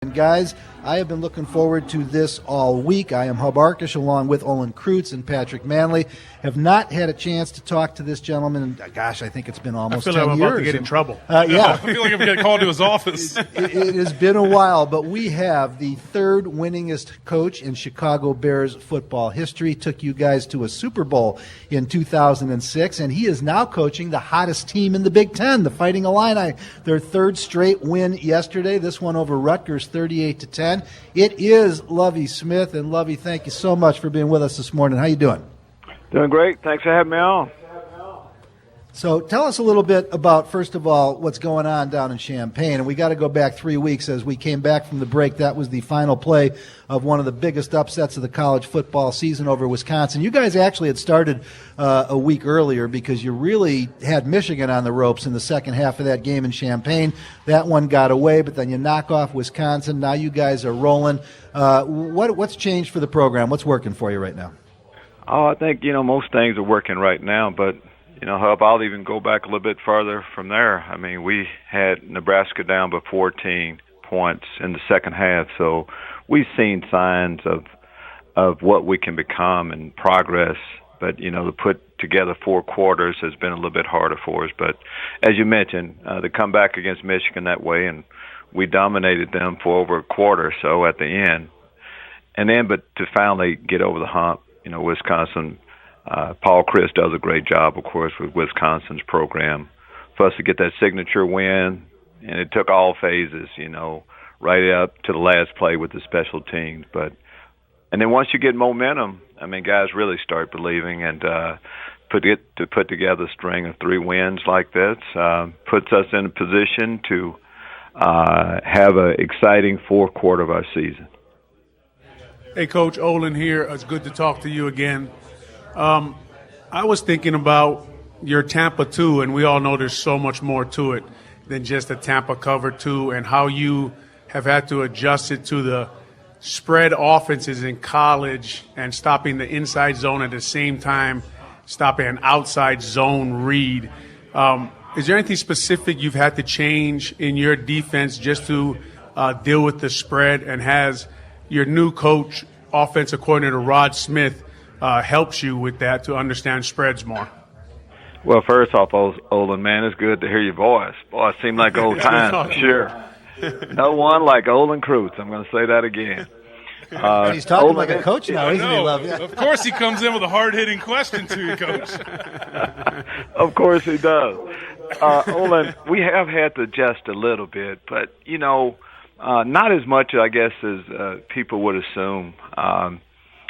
And guys, I have been looking forward to this all week. I am Hub Arkush along with Olin Kreutz and Patrick Mannelly. Have not had a chance to talk to this gentleman, and gosh, I think it's been almost 10 years. I feel like I'm about to get in trouble. Yeah. I feel like I'm getting called to his office. It has been a while, but we have the third winningest coach in Chicago Bears football history. Took you guys to a Super Bowl in 2006, and he is now coaching the hottest team in the Big Ten, the Fighting Illini. Their third straight win yesterday, this one over Rutgers, 38-10. It is Lovie Smith, and Lovie, thank you so much for being with us this morning. How you doing? Doing great. Thanks for having me on. So tell us a little bit about, first of all, what's going on down in Champaign. And we got to go back 3 weeks as we came back from the break. That was the final play of one of the biggest upsets of the college football season over Wisconsin. You guys actually had started a week earlier because you really had Michigan on the ropes in the second half of that game in Champaign. That one got away, but then you knock off Wisconsin. Now you guys are rolling. What's changed for the program? What's working for you right now? Oh, I think, most things are working right now, but Hub, I'll even go back a little bit farther from there. I mean, we had Nebraska down by 14 points in the second half, so we've seen signs of what we can become and progress. But, to put together 4 quarters has been a little bit harder for us. But as you mentioned, to come back against Michigan that way, and we dominated them for over a quarter or so at the end. But to finally get over the hump, Wisconsin, Paul Chris does a great job, of course, with Wisconsin's program for us to get that signature win. And it took all phases, right up to the last play with the special teams. And then once you get momentum, I mean, guys really start believing, and put together a string of 3 wins like this puts us in a position to have an exciting fourth quarter of our season. Hey, Coach, Olin here. It's good to talk to you again. I was thinking about your Tampa 2, and we all know there's so much more to it than just a Tampa cover 2, and how you have had to adjust it to the spread offenses in college and stopping the inside zone at the same time, stopping an outside zone read. Is there anything specific you've had to change in your defense just to deal with the spread, and has your new coach, offensive coordinator Rod Smith, helps you with that to understand spreads more? Well, first off, Olin, man, it's good to hear your voice. Boy, it seemed like old times, for sure. No one like Olin Kreutz. I'm going to say that again. And he's talking like a coach now, isn't he, Love? Yeah. Of course he comes in with a hard-hitting question to you, Coach. Of course he does. Olin, we have had to adjust a little bit, but, not as much, I guess, as people would assume.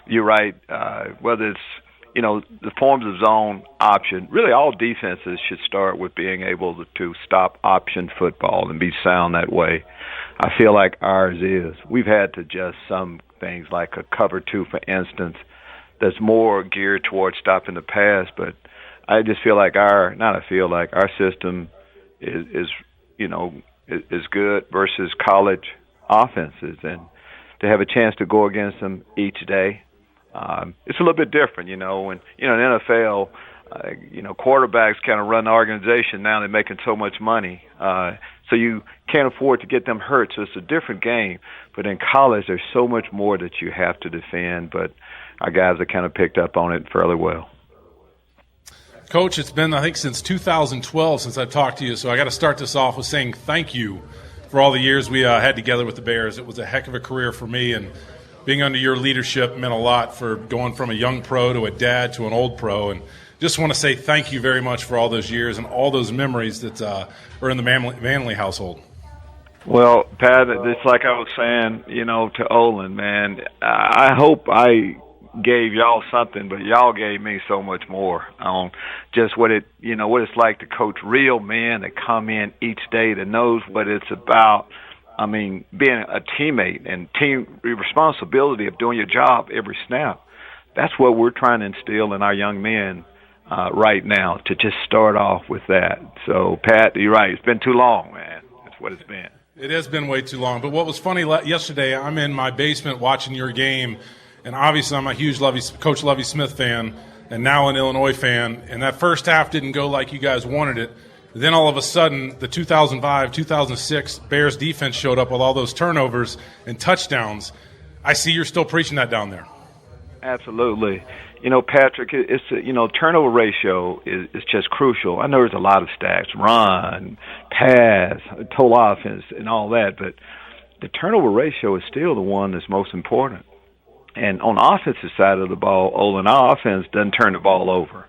You're right. Whether it's, the forms of zone option, really all defenses should start with being able to stop option football and be sound that way. I feel like ours is. We've had to adjust some things like a cover 2, for instance, that's more geared towards stopping the pass. But I just feel like our system is good versus college offenses, and to have a chance to go against them each day. It's a little bit different, when, in the NFL, quarterbacks kind of run the organization now. They're making so much money. So you can't afford to get them hurt. So it's a different game. But in college, there's so much more that you have to defend. But our guys have kind of picked up on it fairly well. Coach, it's been, I think, since 2012 since I've talked to you. So I got to start this off with saying thank you for all the years we had together with the Bears. It was a heck of a career for me, and being under your leadership meant a lot for going from a young pro to a dad to an old pro. And just want to say thank you very much for all those years and all those memories that are in the Mannelly household. Well, Pat, it's like I was saying, to Olin, man, I hope I gave y'all something, but y'all gave me so much more on just what it's like to coach real men that come in each day that knows what it's about. I mean, being a teammate and team responsibility of doing your job every snap. That's what we're trying to instill in our young men right now, to just start off with that. So, Pat, you're right. It's been too long, man. That's what it's been. It has been way too long. But what was funny yesterday, I'm in my basement watching your game, and obviously I'm a huge Coach Lovie Smith fan and now an Illinois fan, and that first half didn't go like you guys wanted it. Then all of a sudden, the 2005, 2006 Bears defense showed up with all those turnovers and touchdowns. I see you're still preaching that down there. Absolutely. Patrick, it's turnover ratio is just crucial. I know there's a lot of stats, run, pass, total offense, and all that, but the turnover ratio is still the one that's most important. And on the offensive side of the ball, Olin, our offense doesn't turn the ball over.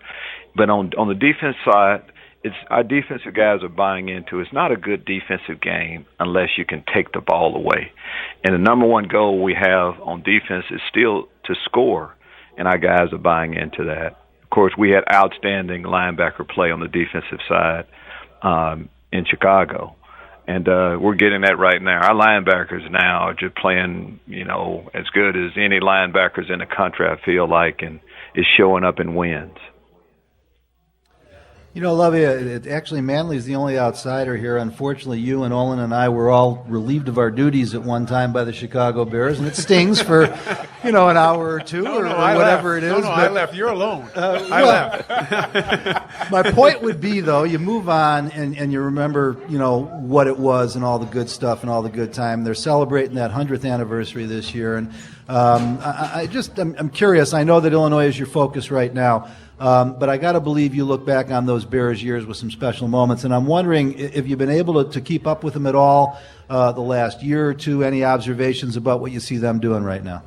But on the defense side, it's our defensive guys are buying into it's not a good defensive game unless you can take the ball away. And the number one goal we have on defense is still to score, and our guys are buying into that. Of course, we had outstanding linebacker play on the defensive side in Chicago. And we're getting that right now. Our linebackers now are just playing, as good as any linebackers in the country, I feel like, and is showing up in wins. Lovie, actually, Mannelly is the only outsider here. Unfortunately, you and Olin and I were all relieved of our duties at one time by the Chicago Bears, and it stings for, an hour or two or whatever it is. No, I left. You're alone. I left. My point would be, though, you move on and you remember, what it was and all the good stuff and all the good time. They're celebrating that 100th anniversary this year, and I'm curious. I know that Illinois is your focus right now. But I got to believe you look back on those Bears years with some special moments, and I'm wondering if you've been able to keep up with them at all the last year or two. Any observations about what you see them doing right now?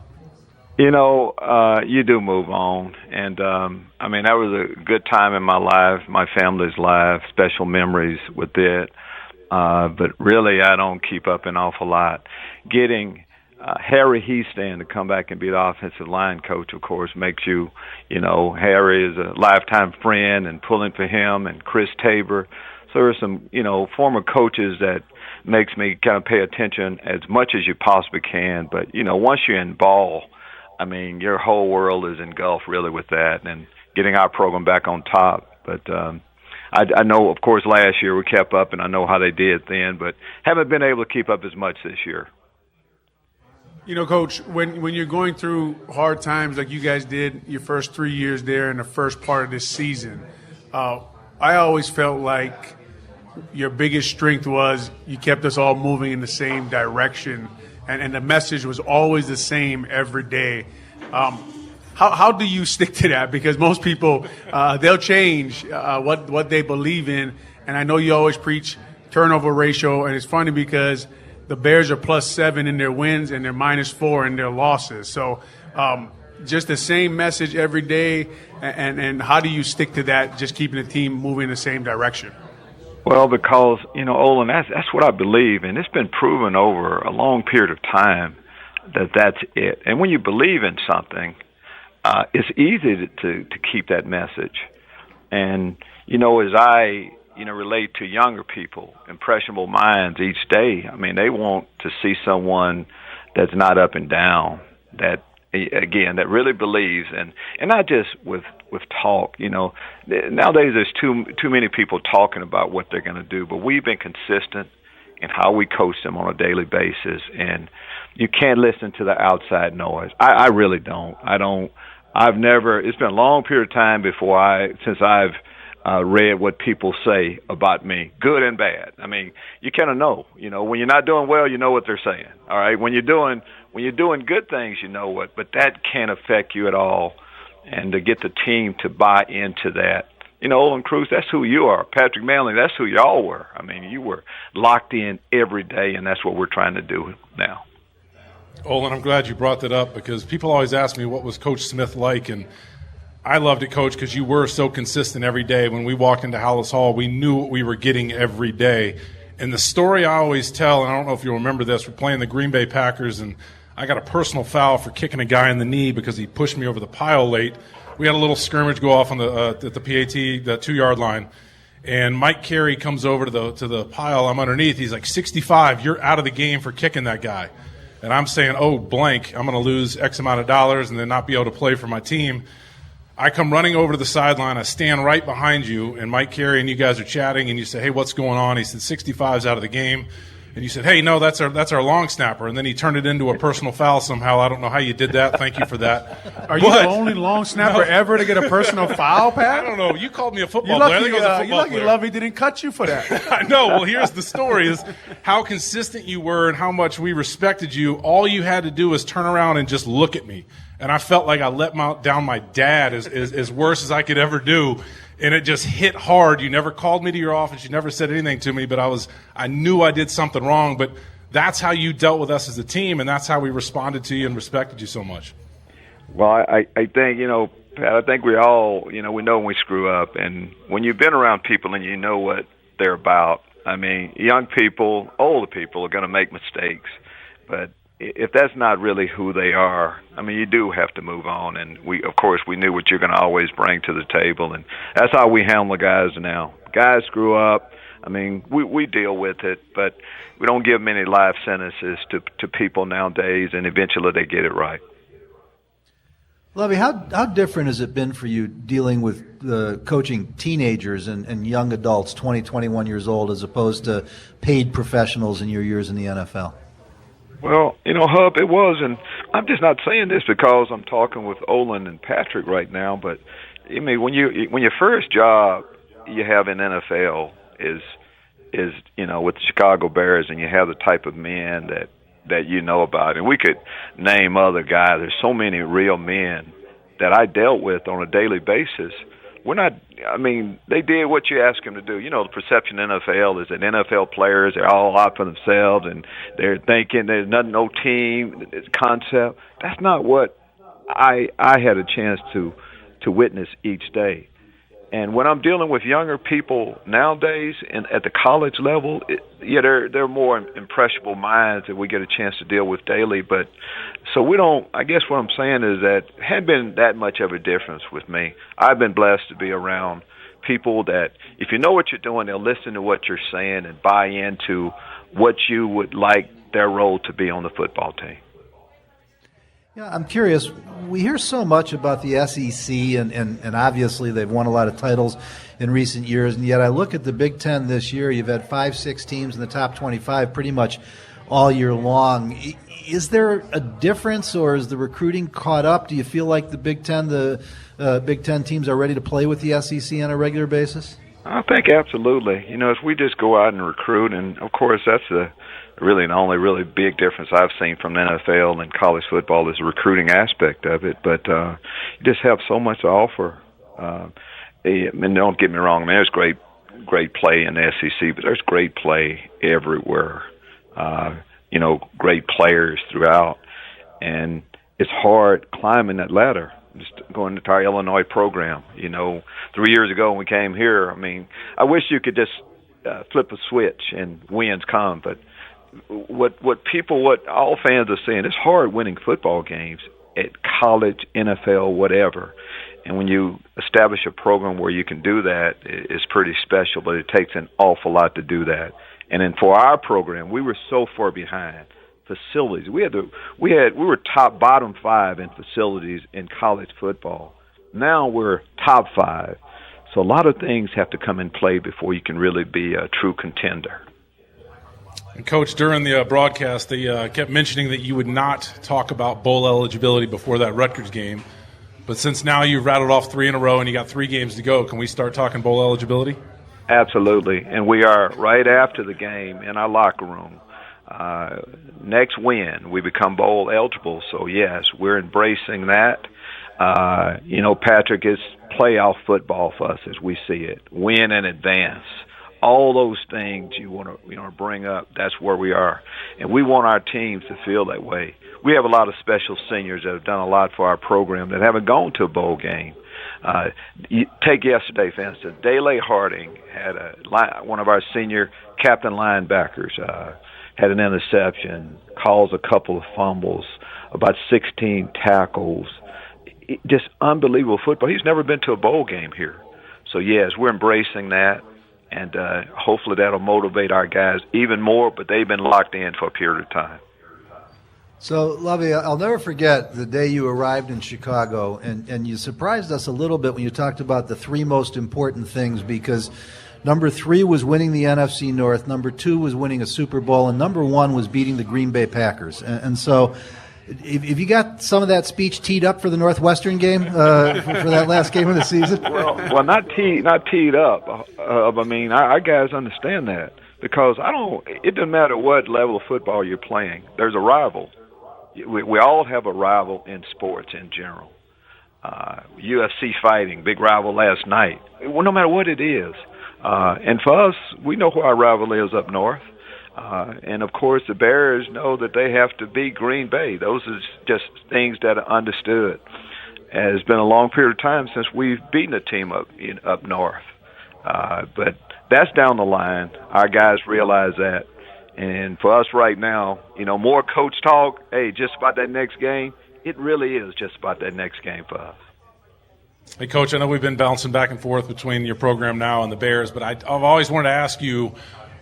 You do move on, and that was a good time in my life, my family's life, special memories with it. But really, I don't keep up an awful lot. Getting Harry Heastan to come back and be the offensive line coach, of course, makes you, Harry is a lifetime friend and pulling for him, and Chris Tabor. So there are some, former coaches that makes me kind of pay attention as much as you possibly can. But, once you're in ball, your whole world is engulfed really with that and getting our program back on top. But I know, of course, last year we kept up, and I know how they did then, but haven't been able to keep up as much this year. Coach, when you're going through hard times like you guys did your first 3 years there in the first part of this season, I always felt like your biggest strength was you kept us all moving in the same direction, and the message was always the same every day. How do you stick to that? Because most people, they'll change what they believe in, and I know you always preach turnover ratio, and it's funny because the Bears are +7 in their wins and they're -4 in their losses. So just the same message every day, and how do you stick to that, just keeping the team moving in the same direction? Well, because, Olin, that's what I believe, and it's been proven over a long period of time that that's it. And when you believe in something, it's easy to keep that message. And, as I relate to younger people, impressionable minds each day. They want to see someone that's not up and down, that really believes, and not just with talk. Nowadays there's too many people talking about what they're going to do, but we've been consistent in how we coach them on a daily basis, and you can't listen to the outside noise. I really don't. I've never. It's been a long period of time since I've read what people say about me, good and bad. You kind of know. When you're not doing well, you know what they're saying. All right, when you're doing good things, you know what. But that can't affect you at all. And to get the team to buy into that, Olin Kreutz, that's who you are. Patrick Mannelly, that's who y'all were. You were locked in every day, and that's what we're trying to do now. Olin, I'm glad you brought that up because people always ask me what was Coach Smith like, and I loved it, Coach, because you were so consistent every day. When we walked into Hallis Hall, we knew what we were getting every day. And the story I always tell, and I don't know if you'll remember this, we're playing the Green Bay Packers, and I got a personal foul for kicking a guy in the knee because he pushed me over the pile late. We had a little scrimmage go off on at the PAT, the 2-yard line, and Mike Carey comes over to the pile. I'm underneath. He's like, 65, you're out of the game for kicking that guy. And I'm saying, oh, blank, I'm going to lose X amount of dollars and then not be able to play for my team. I come running over to the sideline. I stand right behind you, and Mike Carey and you guys are chatting, and you say, hey, what's going on? He said, 65's out of the game. And you said, hey, no, that's our long snapper. And then he turned it into a personal foul somehow. I don't know how you did that. Thank you for that. Are you the only long snapper ever to get a personal foul, Pat? I don't know. You called me a football player. I think I was a football you're lucky player. Lovie didn't cut you for that. I know. Well, here's the story is how consistent you were and how much we respected you. All you had to do was turn around and just look at me. And I felt like I let down my dad as worse as I could ever do. And it just hit hard. You never called me to your office. You never said anything to me, but I knew I did something wrong. But that's how you dealt with us as a team, and that's how we responded to you and respected you so much. Well, I think, Pat, I think we all, we know when we screw up. And when you've been around people and you know what they're about, I mean, young people, older people are going to make mistakes. But if that's not really who they are, I mean, you do have to move on. And of course, we knew what you're going to always bring to the table. And that's how we handle the guys now. Guys screw up. I mean, we deal with it, but we don't give many life sentences to people nowadays, and eventually they get it right. Lovie, how different has it been for you dealing with coaching teenagers and young adults, 20, 21 years old, as opposed to paid professionals in your years in the NFL? Well, Hub, it was, and I'm just not saying this because I'm talking with Olin and Patrick right now, but I mean, when your first job you have in NFL is with the Chicago Bears, and you have the type of men that you know about, and we could name other guys. There's so many real men that I dealt with on a daily basis. They did what you asked them to do. The perception in NFL is that NFL players are all out for themselves and they're thinking there's no team, it's concept. That's not what I had a chance to witness each day. And when I'm dealing with younger people nowadays and at the college level, they're more impressionable minds that we get a chance to deal with daily. But so we don't. I guess what I'm saying is that it hadn't been that much of a difference with me. I've been blessed to be around people that, if you know what you're doing, they'll listen to what you're saying and buy into what you would like their role to be on the football team. Yeah, I'm curious. We hear so much about the SEC, and obviously they've won a lot of titles in recent years, and yet I look at the Big Ten this year. You've had 5-6 teams in the top 25 pretty much all year long. Is there a difference, or is the recruiting caught up? Do you feel like the Big Ten teams are ready to play with the SEC on a regular basis? I think absolutely. If we just go out and recruit, and of course that's really the only really big difference I've seen from the NFL and college football is the recruiting aspect of it. But you just have so much to offer. And don't get me wrong, I mean, there's great play in the SEC, but there's great play everywhere. Great players throughout. And it's hard climbing that ladder. Just going to our Illinois program. 3 years ago when we came here, I mean, I wish you could just flip a switch and wins come, but what all fans are saying, it's hard winning football games at college, NFL, whatever. And when you establish a program where you can do that, it's pretty special, but it takes an awful lot to do that. And then for our program, we were so far behind. Facilities. We were bottom 5 in facilities in college football. Now we're top 5. So a lot of things have to come in play before you can really be a true contender. And Coach, during the broadcast, they kept mentioning that you would not talk about bowl eligibility before that Rutgers game. But since now you've rattled off 3 in a row and you got 3 games to go, can we start talking bowl eligibility? Absolutely. And we are right after the game in our locker room. Next win, we become bowl eligible. So, yes, we're embracing that. Patrick, it's playoff football for us as we see it. Win and advance. All those things you want to bring up, that's where we are. And we want our teams to feel that way. We have a lot of special seniors that have done a lot for our program that haven't gone to a bowl game. Take yesterday, for instance. Dele Harding had one of our senior captain linebackers had an interception, caused a couple of fumbles, about 16 tackles. Just unbelievable football. He's never been to a bowl game here. So, yes, we're embracing that, and hopefully that'll motivate our guys even more, but they've been locked in for a period of time. So, Lovie, I'll never forget the day you arrived in Chicago, and you surprised us a little bit when you talked about the 3 most important things, because Number 3 was winning the NFC North. Number 2 was winning a Super Bowl. And number 1 was beating the Green Bay Packers. And so if you got some of that speech teed up for the Northwestern game, for that last game of the season? Well, not teed up. I mean, our guys understand that because it doesn't matter what level of football you're playing. There's a rival. We all have a rival in sports in general. UFC fighting, big rival last night. Well, no matter what it is. And for us, we know who our rival is up north. And, of course, the Bears know that they have to beat Green Bay. Those are just things that are understood. And it's been a long period of time since we've beaten a team up north. But that's down the line. Our guys realize that. And for us right now, more coach talk, hey, just about that next game, it really is just about that next game for us. Hey, Coach, I know we've been bouncing back and forth between your program now and the Bears, but I've always wanted to ask you,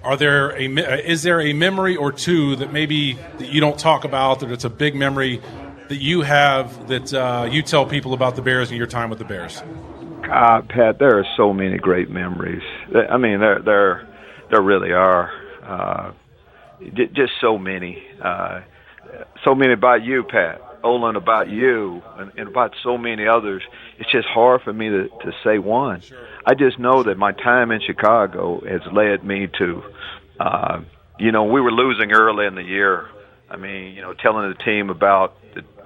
is there a memory or two that maybe that you don't talk about, that it's a big memory that you have that you tell people about the Bears and your time with the Bears? Pat, there are so many great memories. I mean, there really are. Just so many. So many about you, Pat. Olin, about you, and about so many others. It's just hard for me to say one. Sure. I just know that my time in Chicago has led me to, we were losing early in the year. I mean, telling the team about,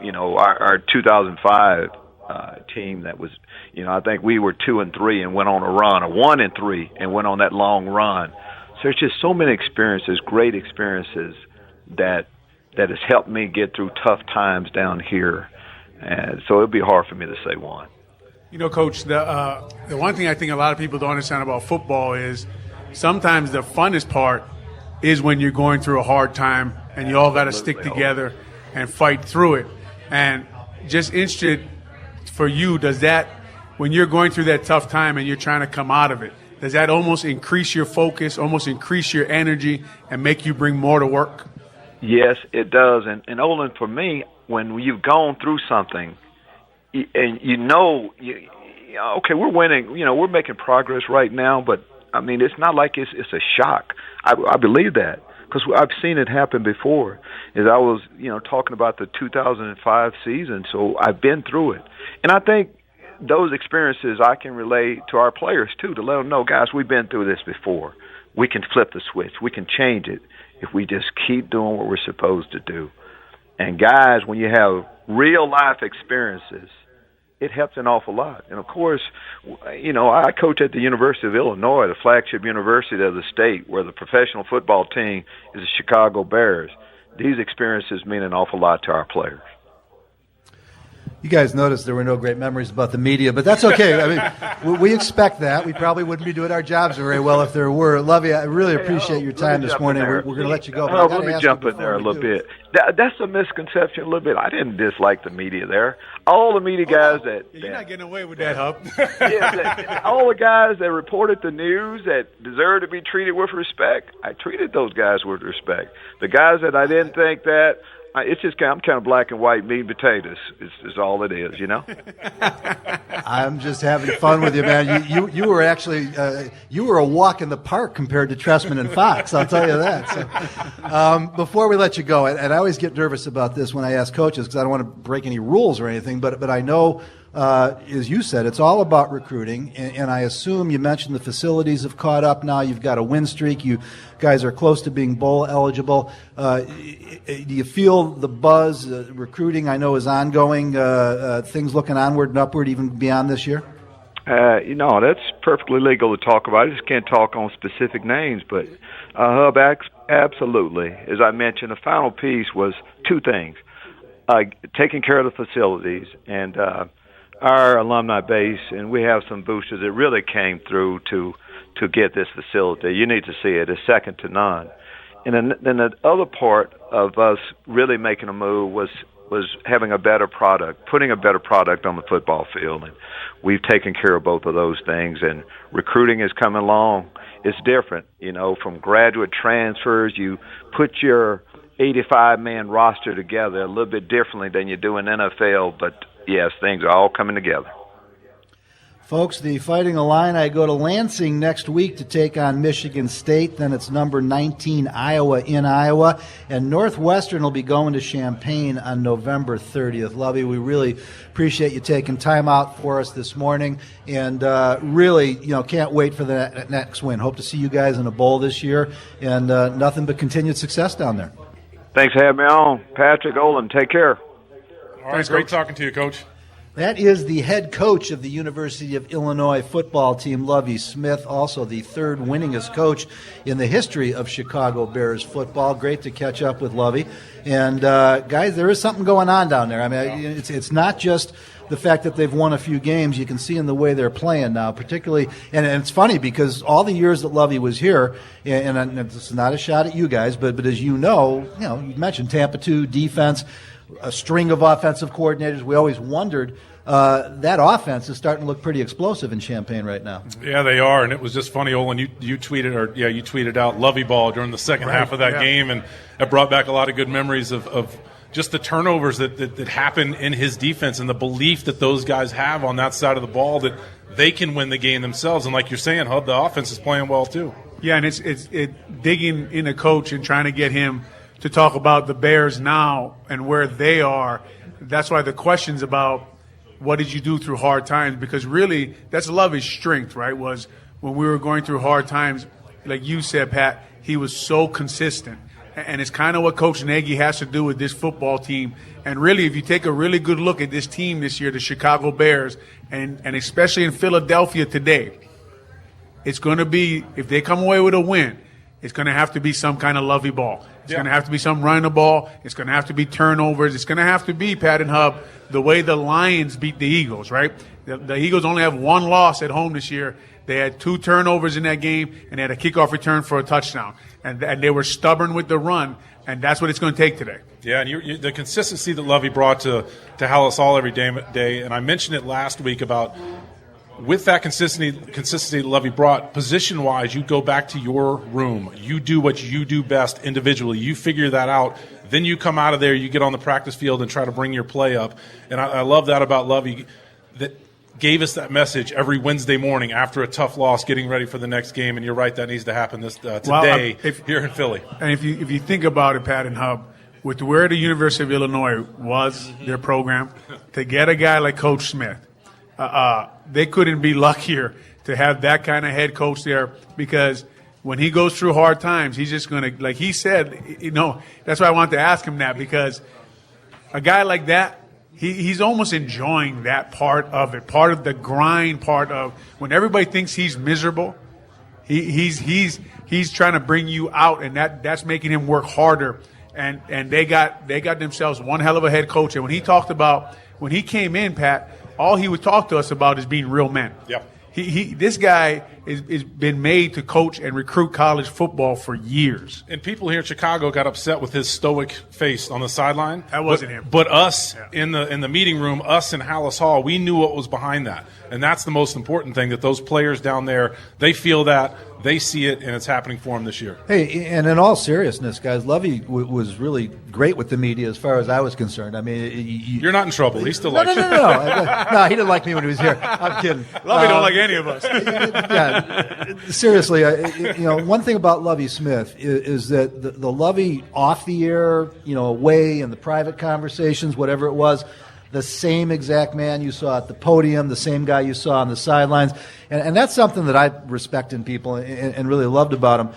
our 2005 team that was, I think we were 2-3 and went on a run, or 1-3 and went on that long run. So there's just so many experiences, great experiences that has helped me get through tough times down here. And so it'd be hard for me to say one. Coach, the one thing I think a lot of people don't understand about football is sometimes the funnest part is when you're going through a hard time and you all got to stick together and fight through it. And just interested for you, does that, when you're going through that tough time and you're trying to come out of it, does that almost increase your focus, almost increase your energy and make you bring more to work? Yes, it does. And Olin, for me, when you've gone through something and okay, we're winning, we're making progress right now, but, I mean, it's not like it's a shock. I believe that because I've seen it happen before. As I was, talking about the 2005 season, so I've been through it. And I think those experiences I can relate to our players, too, to let them know, guys, we've been through this before. We can flip the switch. We can change it if we just keep doing what we're supposed to do. And, guys, when you have real-life experiences, it helps an awful lot. And, of course, I coach at the University of Illinois, the flagship university of the state, where the professional football team is the Chicago Bears. These experiences mean an awful lot to our players. You guys noticed there were no great memories about the media, but that's okay. I mean, we expect that. We probably wouldn't be doing our jobs very well if there were. Lovie, I really appreciate your time this morning. We're going to let you go. Let me jump in there a little bit. That's a misconception a little bit. I didn't dislike the media there. All the media guys You're not getting away with that, Hub. All the guys that reported the news that deserved to be treated with respect, I treated those guys with respect. The guys that I didn't think that, it's just I'm kind of black and white, meat and potatoes. Is all it is, I'm just having fun with you, man. You were actually you were a walk in the park compared to Tressman and Fox. I'll tell you that. So, before we let you go, and I always get nervous about this when I ask coaches because I don't want to break any rules or anything, but I know. As you said, it's all about recruiting, and I assume you mentioned the facilities have caught up now. You've got a win streak. You guys are close to being bowl eligible. Do you feel the buzz? Recruiting, I know, is ongoing. Things looking onward and upward even beyond this year? That's perfectly legal to talk about. I just can't talk on specific names, but Hub, absolutely. As I mentioned, the final piece was two things. Taking care of the facilities and our alumni base, and we have some boosters that really came through to get this facility. You need to see it. It's second to none. And then the other part of us really making a move was having a better product, putting a better product on the football field. And we've taken care of both of those things, and recruiting is coming along. It's different, from graduate transfers. You put your 85-man roster together a little bit differently than you do in NFL, but yes, things are all coming together. Folks, the Fighting Illini go to Lansing next week to take on Michigan State. Then it's number 19 Iowa in Iowa. And Northwestern will be going to Champaign on November 30th. Lovie, we really appreciate you taking time out for us this morning. And really, can't wait for the next win. Hope to see you guys in a bowl this year. And nothing but continued success down there. Thanks for having me on. Patrick, Olin, take care. All right, great talking to you, Coach. That is the head coach of the University of Illinois football team, Lovie Smith, also the third winningest coach in the history of Chicago Bears football. Great to catch up with Lovie. And, guys, there is something going on down there. I mean, it's not just the fact that they've won a few games. You can see in the way they're playing now, particularly. And it's funny because all the years that Lovie was here, and it's not a shot at you guys, but as you mentioned Tampa 2 defense, a string of offensive coordinators. We always wondered that offense is starting to look pretty explosive in Champaign right now. Yeah, they are, and it was just funny, Olin. You tweeted out Lovie Ball during the second half of that game, and it brought back a lot of good memories of just the turnovers that happen in his defense and the belief that those guys have on that side of the ball that they can win the game themselves. And like you're saying, Hub, the offense is playing well too. Yeah, and it's digging in a coach and trying to get him to talk about the Bears now and where they are. That's why the questions about what did you do through hard times, because really that's Lovie's strength, right, was when we were going through hard times, like you said, Pat, he was so consistent. And it's kind of what Coach Nagy has to do with this football team. And really, if you take a really good look at this team this year, the Chicago Bears, and especially in Philadelphia today, it's going to be, if they come away with a win, it's going to have to be some kind of Lovie ball. It's going to have to be some running the ball. It's going to have to be turnovers. It's going to have to be, Pat and Hub, the way the Lions beat the Eagles, right? The Eagles only have one loss at home this year. They had 2 turnovers in that game, and they had a kickoff return for a touchdown. And they were stubborn with the run, and that's what it's going to take today. Yeah, and the consistency that Lovie brought to Hallis Hall every day, and I mentioned it last week about with that consistency that Lovie brought, position-wise, you go back to your room. You do what you do best individually. You figure that out. Then you come out of there, you get on the practice field and try to bring your play up. And I love that about Lovie, that gave us that message every Wednesday morning after a tough loss, getting ready for the next game. And you're right, that needs to happen today here in Philly. And if you think about it, Pat and Hub, with where the University of Illinois was, their program, to get a guy like Coach Smith, they couldn't be luckier to have that kind of head coach there, because when he goes through hard times, he's just going to, like he said, that's why I wanted to ask him that, because a guy like that, he's almost enjoying that part of it, part of the grind, part of when everybody thinks he's miserable, he's trying to bring you out, and that's making him work harder. And they got themselves one hell of a head coach. And when he came in, Pat, all he would talk to us about is being real men. Yep. This guy is been made to coach and recruit college football for years. And people here in Chicago got upset with his stoic face on the sideline. That wasn't him. But us in the meeting room, us in Hallis Hall, we knew what was behind that. And that's the most important thing, that those players down there, they feel that, they see it, and it's happening for them this year. Hey, and in all seriousness, guys, Lovie was really great with the media as far as I was concerned. I mean, you're not in trouble. He still likes you. No, he didn't like me when he was here. I'm kidding. Lovie don't like any of us. Yeah, seriously, one thing about Lovie Smith is that the Lovie off the air, away in the private conversations, whatever it was, the same exact man you saw at the podium, the same guy you saw on the sidelines. And that's something that I respect in people and really loved about him.